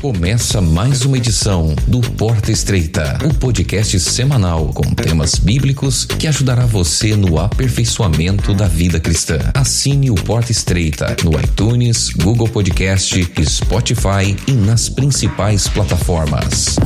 Começa mais uma edição do Porta Estreita, o podcast semanal com temas bíblicos que ajudará você no aperfeiçoamento da vida cristã. Assine o Porta Estreita no iTunes, Google Podcast, Spotify e nas principais plataformas.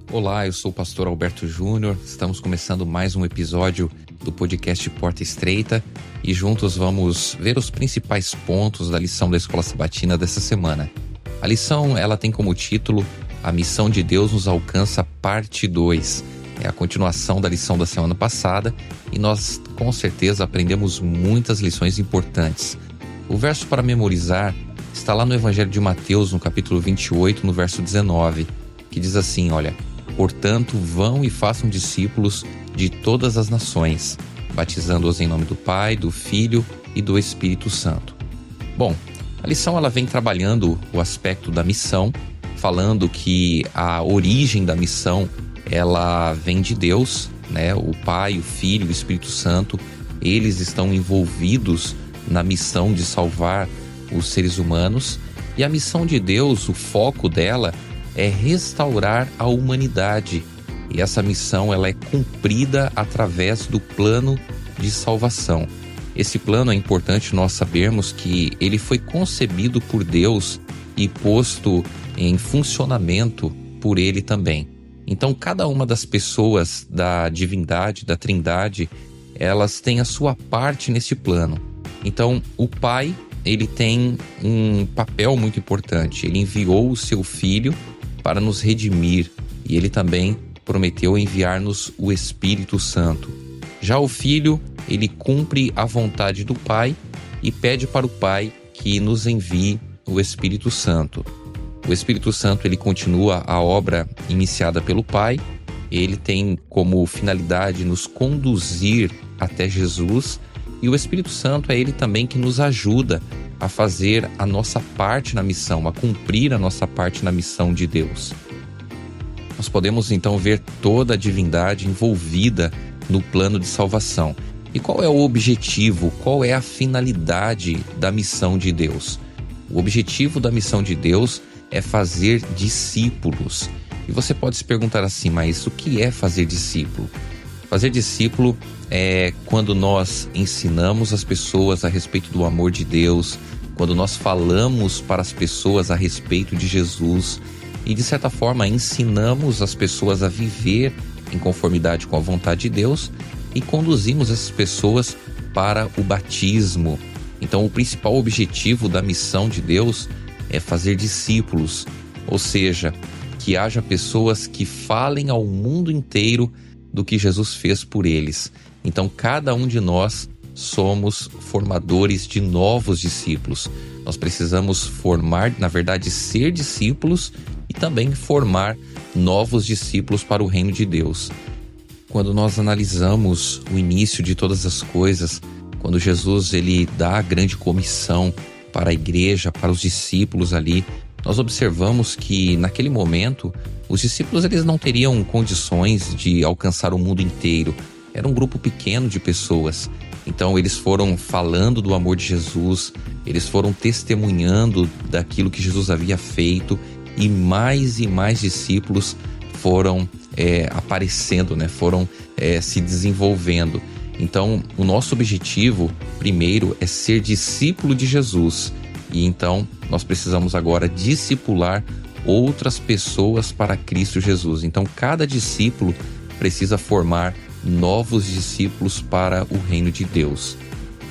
Olá, eu sou o pastor Alberto Júnior, estamos começando mais um episódio do podcast Porta Estreita e juntos vamos ver os principais pontos da lição da Escola Sabatina dessa semana. A lição ela tem como título A Missão de Deus nos Alcança, parte 2. É a continuação da lição da semana passada e nós com certeza aprendemos muitas lições importantes. O verso para memorizar está lá no Evangelho de Mateus, no capítulo 28, no verso 19, que diz assim, olha: portanto, vão e façam discípulos de todas as nações, batizando-os em nome do Pai, do Filho e do Espírito Santo. Bom, a lição ela vem trabalhando o aspecto da missão, falando que a origem da missão ela vem de Deus, né? O Pai, o Filho e o Espírito Santo, eles estão envolvidos na missão de salvar os seres humanos. E a missão de Deus, o foco dela é restaurar a humanidade. E essa missão ela é cumprida através do plano de salvação. Esse plano é importante nós sabermos que ele foi concebido por Deus e posto em funcionamento por Ele também. Então, cada uma das pessoas da divindade, da Trindade, elas têm a sua parte nesse plano. Então, o Pai, ele tem um papel muito importante. Ele enviou o seu Filho para nos redimir, e ele também prometeu enviar-nos o Espírito Santo. Já o Filho, ele cumpre a vontade do Pai e pede para o Pai que nos envie o Espírito Santo. O Espírito Santo, ele continua a obra iniciada pelo Pai, ele tem como finalidade nos conduzir até Jesus, e o Espírito Santo é ele também que nos ajuda a fazer a nossa parte na missão, a cumprir a nossa parte na missão de Deus. Nós podemos então ver toda a divindade envolvida no plano de salvação. E qual é o objetivo, qual é a finalidade da missão de Deus? O objetivo da missão de Deus é fazer discípulos. E você pode se perguntar assim, mas o que é fazer discípulo? Fazer discípulo é quando nós ensinamos as pessoas a respeito do amor de Deus, quando nós falamos para as pessoas a respeito de Jesus e, de certa forma, ensinamos as pessoas a viver em conformidade com a vontade de Deus e conduzimos essas pessoas para o batismo. Então, o principal objetivo da missão de Deus é fazer discípulos, ou seja, que haja pessoas que falem ao mundo inteiro do que Jesus fez por eles. Então, cada um de nós somos formadores de novos discípulos. Nós precisamos formar, na verdade, ser discípulos e também formar novos discípulos para o reino de Deus. Quando nós analisamos o início de todas as coisas, quando Jesus ele dá a grande comissão para a igreja, para os discípulos ali, nós observamos que naquele momento os discípulos eles não teriam condições de alcançar o mundo inteiro. Era um grupo pequeno de pessoas. Então eles foram falando do amor de Jesus, eles foram testemunhando daquilo que Jesus havia feito e mais discípulos foram aparecendo, né? Foram se desenvolvendo. Então o nosso objetivo primeiro é ser discípulo de Jesus e então nós precisamos agora discipular outras pessoas para Cristo Jesus. Então cada discípulo precisa formar novos discípulos para o reino de Deus.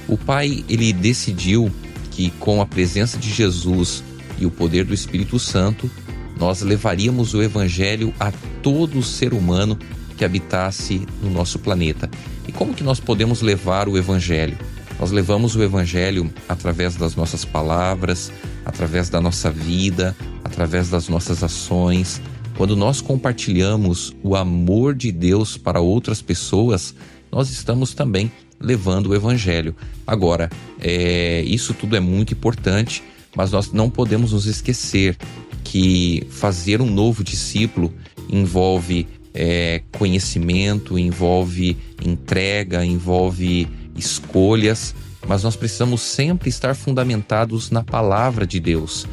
O Pai, ele decidiu que com a presença de Jesus e o poder do Espírito Santo, nós levaríamos o Evangelho a todo ser humano que habitasse no nosso planeta. E como que nós podemos levar o Evangelho? Nós levamos o Evangelho através das nossas palavras, através da nossa vida, através das nossas ações. Quando nós compartilhamos o amor de Deus para outras pessoas, nós estamos também levando o Evangelho. Agora, isso tudo é muito importante, mas nós não podemos nos esquecer que fazer um novo discípulo envolve conhecimento, envolve entrega, envolve escolhas, mas nós precisamos sempre estar fundamentados na palavra de Deus.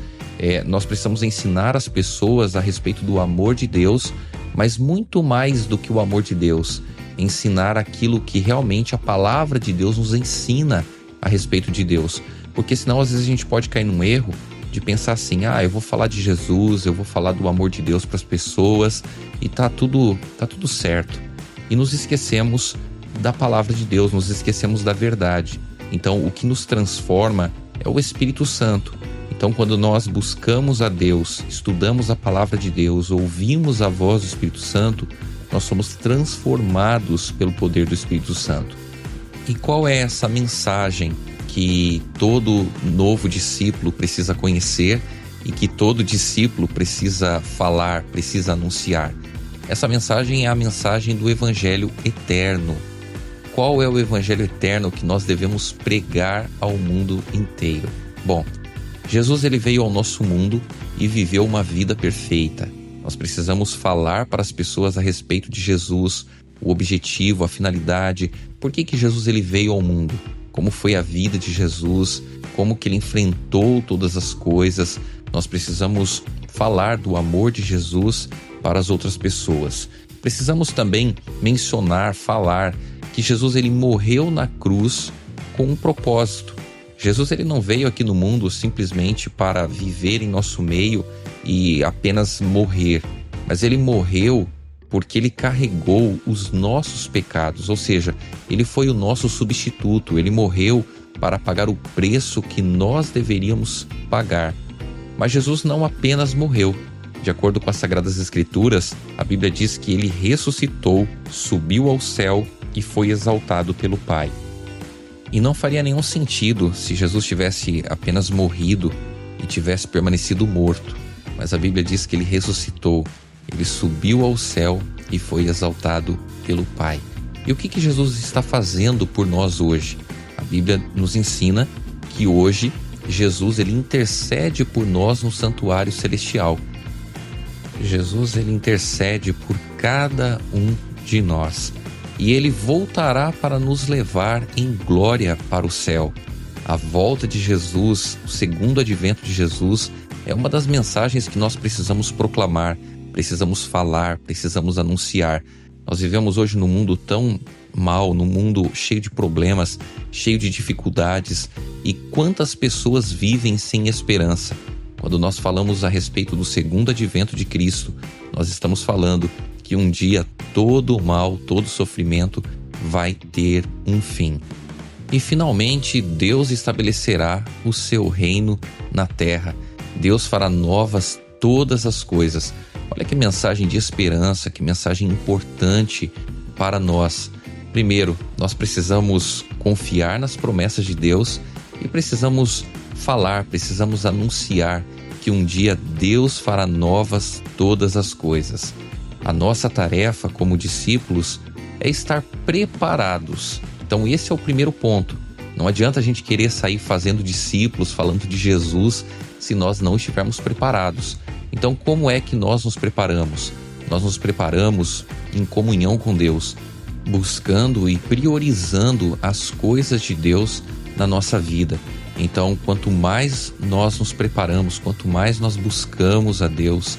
Nós precisamos ensinar as pessoas a respeito do amor de Deus, mas muito mais do que o amor de Deus, ensinar aquilo que realmente a palavra de Deus nos ensina a respeito de Deus. Porque senão às vezes a gente pode cair num erro de pensar assim, eu vou falar de Jesus, eu vou falar do amor de Deus para as pessoas e tá tudo certo. E nos esquecemos da palavra de Deus, nos esquecemos da verdade. Então o que nos transforma é o Espírito Santo. Então, quando nós buscamos a Deus, estudamos a palavra de Deus, ouvimos a voz do Espírito Santo, nós somos transformados pelo poder do Espírito Santo. E qual é essa mensagem que todo novo discípulo precisa conhecer e que todo discípulo precisa falar, precisa anunciar? Essa mensagem é a mensagem do Evangelho eterno. Qual é o Evangelho eterno que nós devemos pregar ao mundo inteiro? Bom, Jesus ele veio ao nosso mundo e viveu uma vida perfeita. Nós precisamos falar para as pessoas a respeito de Jesus, o objetivo, a finalidade, por que Jesus ele veio ao mundo, como foi a vida de Jesus, como que ele enfrentou todas as coisas. Nós precisamos falar do amor de Jesus para as outras pessoas. Precisamos também mencionar, falar que Jesus ele morreu na cruz com um propósito. Jesus ele não veio aqui no mundo simplesmente para viver em nosso meio e apenas morrer, mas ele morreu porque ele carregou os nossos pecados, ou seja, ele foi o nosso substituto, ele morreu para pagar o preço que nós deveríamos pagar. Mas Jesus não apenas morreu. De acordo com as Sagradas Escrituras, a Bíblia diz que ele ressuscitou, subiu ao céu e foi exaltado pelo Pai. E não faria nenhum sentido se Jesus tivesse apenas morrido e tivesse permanecido morto. Mas a Bíblia diz que ele ressuscitou, ele subiu ao céu e foi exaltado pelo Pai. E o que Jesus está fazendo por nós hoje? A Bíblia nos ensina que hoje Jesus ele intercede por nós no santuário celestial. Jesus ele intercede por cada um de nós. E ele voltará para nos levar em glória para o céu. A volta de Jesus, o segundo advento de Jesus, é uma das mensagens que nós precisamos proclamar, precisamos falar, precisamos anunciar. Nós vivemos hoje num mundo tão mal, num mundo cheio de problemas, cheio de dificuldades. E quantas pessoas vivem sem esperança? Quando nós falamos a respeito do segundo advento de Cristo, nós estamos falando que um dia todo o mal, todo o sofrimento vai ter um fim. E finalmente Deus estabelecerá o seu reino na terra. Deus fará novas todas as coisas. Olha que mensagem de esperança, que mensagem importante para nós. Primeiro, nós precisamos confiar nas promessas de Deus e precisamos falar, precisamos anunciar que um dia Deus fará novas todas as coisas. A nossa tarefa como discípulos é estar preparados. Então esse é o primeiro ponto. Não adianta a gente querer sair fazendo discípulos, falando de Jesus, se nós não estivermos preparados. Então como é que nós nos preparamos? Nós nos preparamos em comunhão com Deus, buscando e priorizando as coisas de Deus na nossa vida. Então quanto mais nós nos preparamos, quanto mais nós buscamos a Deus,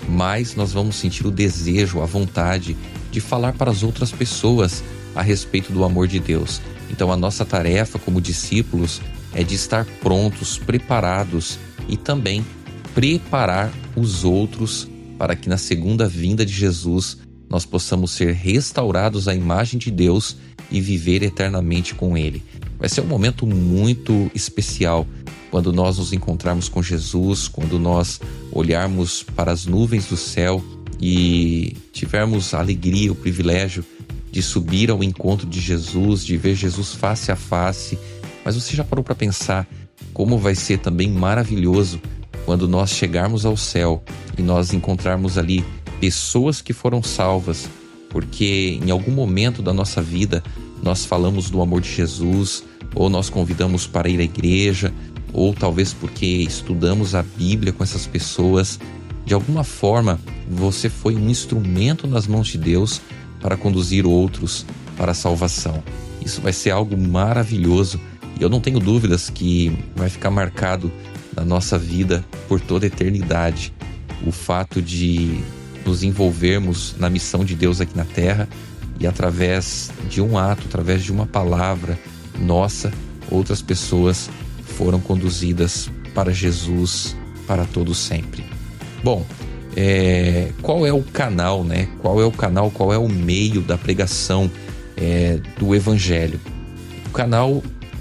mais nós vamos sentir o desejo, a vontade de falar para as outras pessoas a respeito do amor de Deus. Então a nossa tarefa como discípulos é de estar prontos, preparados e também preparar os outros para que na segunda vinda de Jesus nós possamos ser restaurados à imagem de Deus e viver eternamente com Ele. Vai ser um momento muito especial quando nós nos encontrarmos com Jesus, quando nós olharmos para as nuvens do céu e tivermos a alegria, o privilégio de subir ao encontro de Jesus, de ver Jesus face a face. Mas você já parou para pensar como vai ser também maravilhoso quando nós chegarmos ao céu e nós encontrarmos ali pessoas que foram salvas, porque em algum momento da nossa vida nós falamos do amor de Jesus, ou nós convidamos para ir à igreja, ou talvez porque estudamos a Bíblia com essas pessoas. De alguma forma, você foi um instrumento nas mãos de Deus para conduzir outros para a salvação. Isso vai ser algo maravilhoso e eu não tenho dúvidas que vai ficar marcado na nossa vida por toda a eternidade. O fato de nos envolvermos na missão de Deus aqui na Terra e através de um ato, através de uma palavra nossa, outras pessoas foram conduzidas para Jesus para todo sempre. Bom, qual é o canal, né? Qual é o meio da pregação do Evangelho?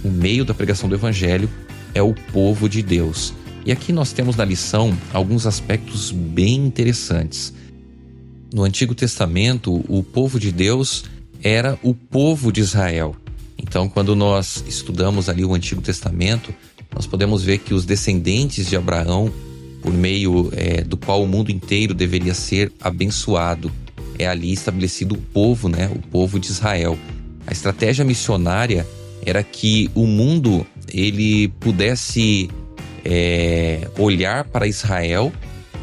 O meio da pregação do Evangelho é o povo de Deus. E aqui nós temos na lição alguns aspectos bem interessantes. No Antigo Testamento, o povo de Deus era o povo de Israel. Então, quando nós estudamos ali o Antigo Testamento, nós podemos ver que os descendentes de Abraão, por meio do qual o mundo inteiro deveria ser abençoado, é ali estabelecido o povo, né? O povo de Israel. A estratégia missionária era que o mundo ele pudesse olhar para Israel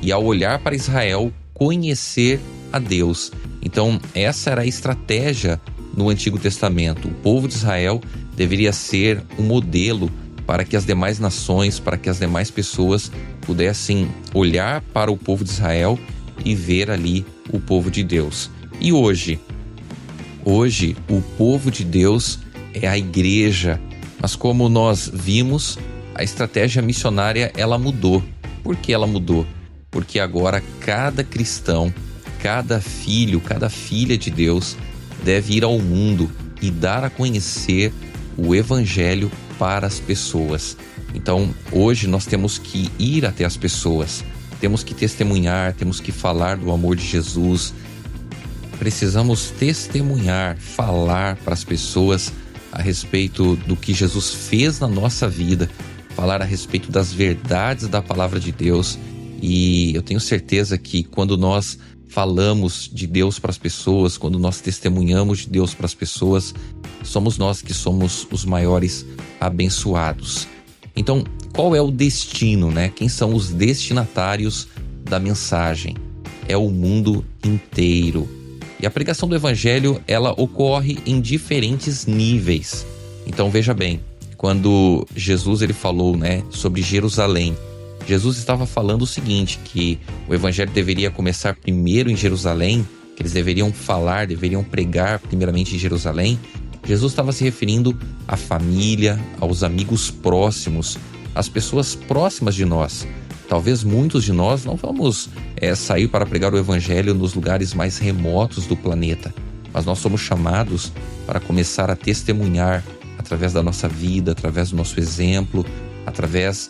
e, ao olhar para Israel, conhecer a Deus. Então, essa era a estratégia no Antigo Testamento. O povo de Israel deveria ser um modelo para que as demais nações, para que as demais pessoas pudessem olhar para o povo de Israel e ver ali o povo de Deus. E hoje o povo de Deus é a igreja. Mas como nós vimos, a estratégia missionária ela mudou. Por que ela mudou? Porque agora cada cristão, cada filho, cada filha de Deus deve ir ao mundo e dar a conhecer o Evangelho para as pessoas. Então, hoje nós temos que ir até as pessoas, temos que testemunhar, temos que falar do amor de Jesus. Precisamos testemunhar, falar para as pessoas a respeito do que Jesus fez na nossa vida, falar a respeito das verdades da palavra de Deus. E eu tenho certeza que quando nós falamos de Deus para as pessoas, quando nós testemunhamos de Deus para as pessoas, somos nós que somos os maiores abençoados. Então, qual é o destino, né? Quem são os destinatários da mensagem? É o mundo inteiro. E a pregação do Evangelho, ela ocorre em diferentes níveis. Então, veja bem, quando Jesus ele falou, né, sobre Jerusalém, Jesus estava falando o seguinte, que o Evangelho deveria começar primeiro em Jerusalém, que eles deveriam falar, deveriam pregar primeiramente em Jerusalém. Jesus estava se referindo à família, aos amigos próximos, às pessoas próximas de nós. Talvez muitos de nós não vamos sair para pregar o Evangelho nos lugares mais remotos do planeta, mas nós somos chamados para começar a testemunhar através da nossa vida, através do nosso exemplo, através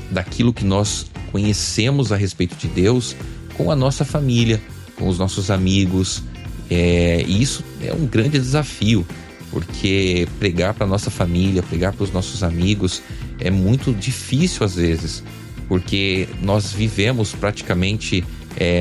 daquilo que nós conhecemos a respeito de Deus com a nossa família, com os nossos amigos. E isso é um grande desafio, porque pregar para a nossa família, pregar para os nossos amigos é muito difícil às vezes, porque nós vivemos praticamente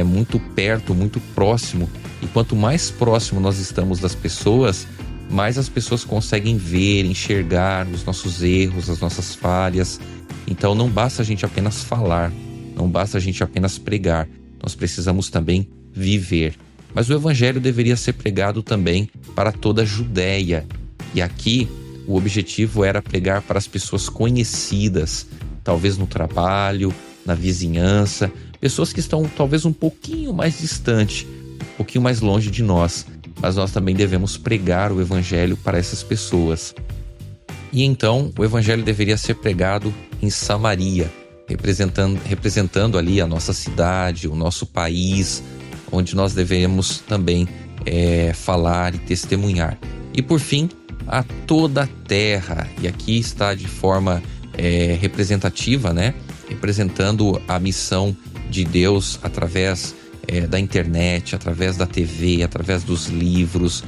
muito perto, muito próximo, e quanto mais próximo nós estamos das pessoas, mais as pessoas conseguem ver, enxergar os nossos erros, as nossas falhas. Então não basta a gente apenas falar, não basta a gente apenas pregar, nós precisamos também viver. Mas o Evangelho deveria ser pregado também para toda a Judéia. E aqui o objetivo era pregar para as pessoas conhecidas, talvez no trabalho, na vizinhança, pessoas que estão talvez um pouquinho mais distante, um pouquinho mais longe de nós. Mas nós também devemos pregar o Evangelho para essas pessoas. E então o Evangelho deveria ser pregado em Samaria, representando ali a nossa cidade, o nosso país, onde nós devemos também falar e testemunhar. E por fim, a toda a terra, e aqui está de forma representativa, né? Representando a missão de Deus através da internet, através da TV, através dos livros,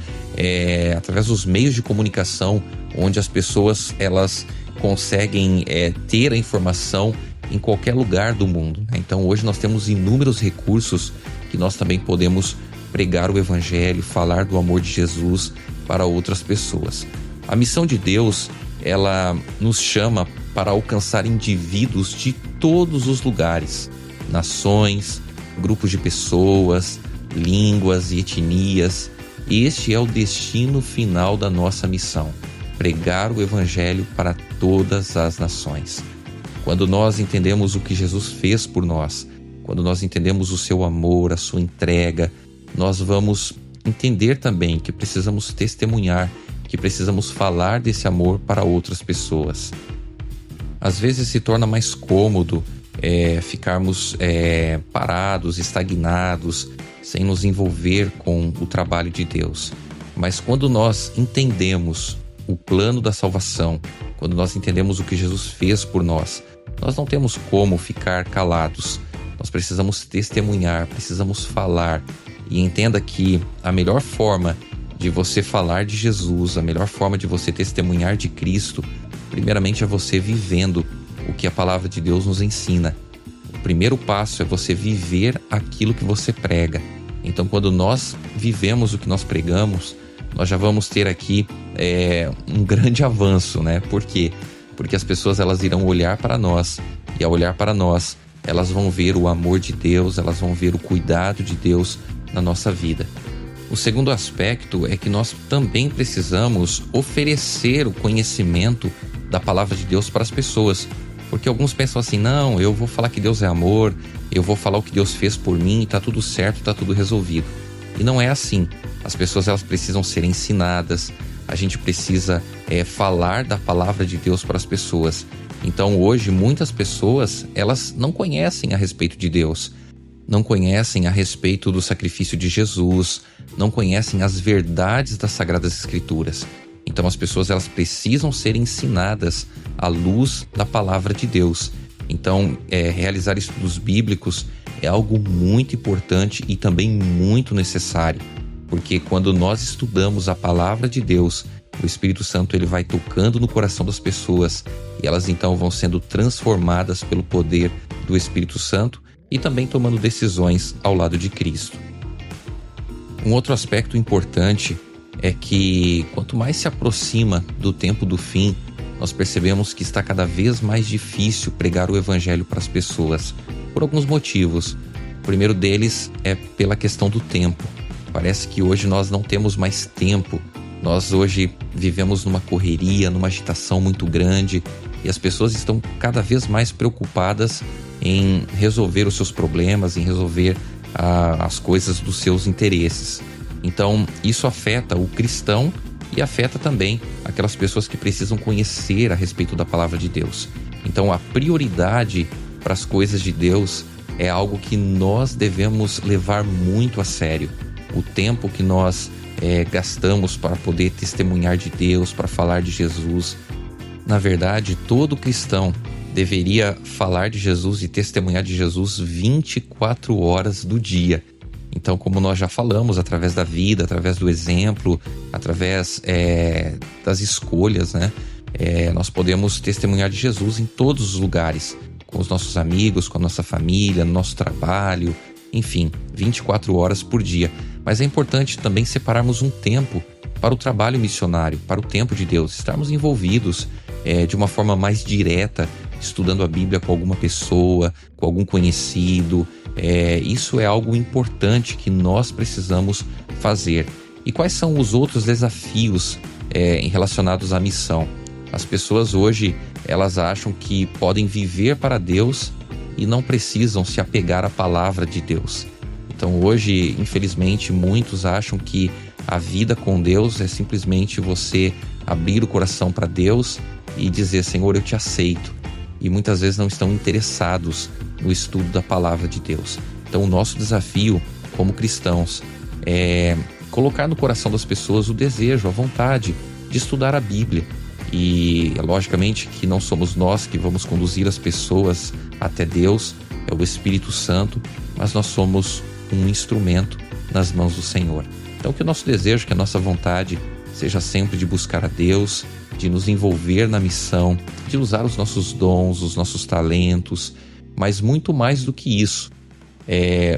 através dos meios de comunicação, onde as pessoas elas conseguem ter a informação em qualquer lugar do mundo, né? Então hoje nós temos inúmeros recursos que nós também podemos pregar o Evangelho, falar do amor de Jesus para outras pessoas. A missão de Deus, ela nos chama para alcançar indivíduos de todos os lugares, nações, grupos de pessoas, línguas e etnias. Este é o destino final da nossa missão: pregar o Evangelho para todas as nações. Quando nós entendemos o que Jesus fez por nós, quando nós entendemos o seu amor, a sua entrega, nós vamos entender também que precisamos testemunhar, que precisamos falar desse amor para outras pessoas. Às vezes se torna mais cômodo ficarmos parados, estagnados, sem nos envolver com o trabalho de Deus. Mas quando nós entendemos o plano da salvação, quando nós entendemos o que Jesus fez por nós, nós não temos como ficar calados. Nós precisamos testemunhar, precisamos falar. E entenda que a melhor forma de você falar de Jesus, a melhor forma de você testemunhar de Cristo, primeiramente é você vivendo o que a palavra de Deus nos ensina. O primeiro passo é você viver aquilo que você prega. Então, quando nós vivemos o que nós pregamos, nós já vamos ter aqui um grande avanço, né? Por quê? Porque as pessoas elas irão olhar para nós, e ao olhar para nós, elas vão ver o amor de Deus, elas vão ver o cuidado de Deus na nossa vida. O segundo aspecto é que nós também precisamos oferecer o conhecimento da palavra de Deus para as pessoas. Porque alguns pensam assim: não, eu vou falar que Deus é amor, eu vou falar o que Deus fez por mim, tá tudo certo, tá tudo resolvido. E não é assim. As pessoas elas precisam ser ensinadas, a gente precisa falar da palavra de Deus para as pessoas. Então hoje muitas pessoas elas não conhecem a respeito de Deus, não conhecem a respeito do sacrifício de Jesus, não conhecem as verdades das Sagradas Escrituras. Então as pessoas elas precisam ser ensinadas à luz da palavra de Deus. Então realizar estudos bíblicos é algo muito importante e também muito necessário, porque quando nós estudamos a palavra de Deus, o Espírito Santo ele vai tocando no coração das pessoas e elas então vão sendo transformadas pelo poder do Espírito Santo e também tomando decisões ao lado de Cristo. Um outro aspecto importante é que quanto mais se aproxima do tempo do fim, nós percebemos que está cada vez mais difícil pregar o Evangelho para as pessoas, por alguns motivos. O primeiro deles é pela questão do tempo. Parece que hoje nós não temos mais tempo. Nós hoje vivemos numa correria, numa agitação muito grande e as pessoas estão cada vez mais preocupadas em resolver os seus problemas, em resolver as coisas dos seus interesses. Então, isso afeta o cristão e afeta também aquelas pessoas que precisam conhecer a respeito da palavra de Deus. Então, a prioridade para as coisas de Deus é algo que nós devemos levar muito a sério. O tempo que nós gastamos para poder testemunhar de Deus, para falar de Jesus. Na verdade, todo cristão deveria falar de Jesus e testemunhar de Jesus 24 horas do dia. Então, como nós já falamos, através da vida, através do exemplo, através das escolhas, né? Nós podemos testemunhar de Jesus em todos os lugares, com os nossos amigos, com a nossa família, no nosso trabalho, enfim, 24 horas por dia. Mas é importante também separarmos um tempo para o trabalho missionário, para o tempo de Deus, estarmos envolvidos de uma forma mais direta, estudando a Bíblia com alguma pessoa, com algum conhecido. Isso é algo importante que nós precisamos fazer. E quais são os outros desafios relacionados à missão? As pessoas hoje, elas acham que podem viver para Deus e não precisam se apegar à palavra de Deus. Então hoje, infelizmente, muitos acham que a vida com Deus é simplesmente você abrir o coração para Deus e dizer: Senhor, eu te aceito. E muitas vezes não estão interessados no estudo da palavra de Deus. Então o nosso desafio como cristãos é colocar no coração das pessoas o desejo, a vontade de estudar a Bíblia. E logicamente que não somos nós que vamos conduzir as pessoas até Deus, é o Espírito Santo, mas nós somos um instrumento nas mãos do Senhor. Então que o nosso desejo, que a nossa vontade seja sempre de buscar a Deus, de nos envolver na missão, de usar os nossos dons, os nossos talentos, mas muito mais do que isso.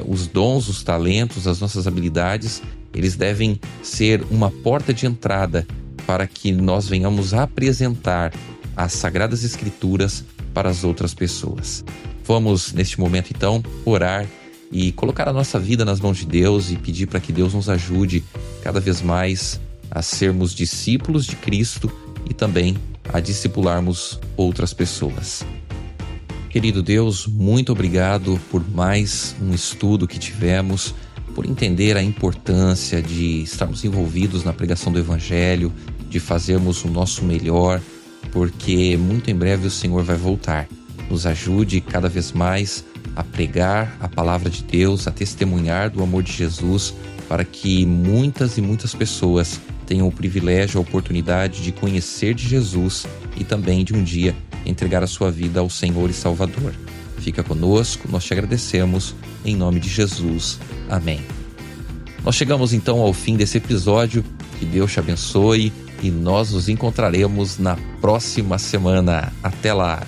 Os dons, os talentos, as nossas habilidades, eles devem ser uma porta de entrada para que nós venhamos a apresentar as Sagradas Escrituras para as outras pessoas. Vamos, neste momento, então, orar e colocar a nossa vida nas mãos de Deus e pedir para que Deus nos ajude cada vez mais a sermos discípulos de Cristo e também a discipularmos outras pessoas. Querido Deus, muito obrigado por mais um estudo que tivemos, por entender a importância de estarmos envolvidos na pregação do Evangelho, de fazermos o nosso melhor, porque muito em breve o Senhor vai voltar. Nos ajude cada vez mais a pregar a palavra de Deus, a testemunhar do amor de Jesus, para que muitas e muitas pessoas tenham o privilégio, a oportunidade de conhecer de Jesus e também de um dia entregar a sua vida ao Senhor e Salvador. Fica conosco, nós te agradecemos, em nome de Jesus. Amém. Nós chegamos então ao fim desse episódio, que Deus te abençoe e nós nos encontraremos na próxima semana. Até lá!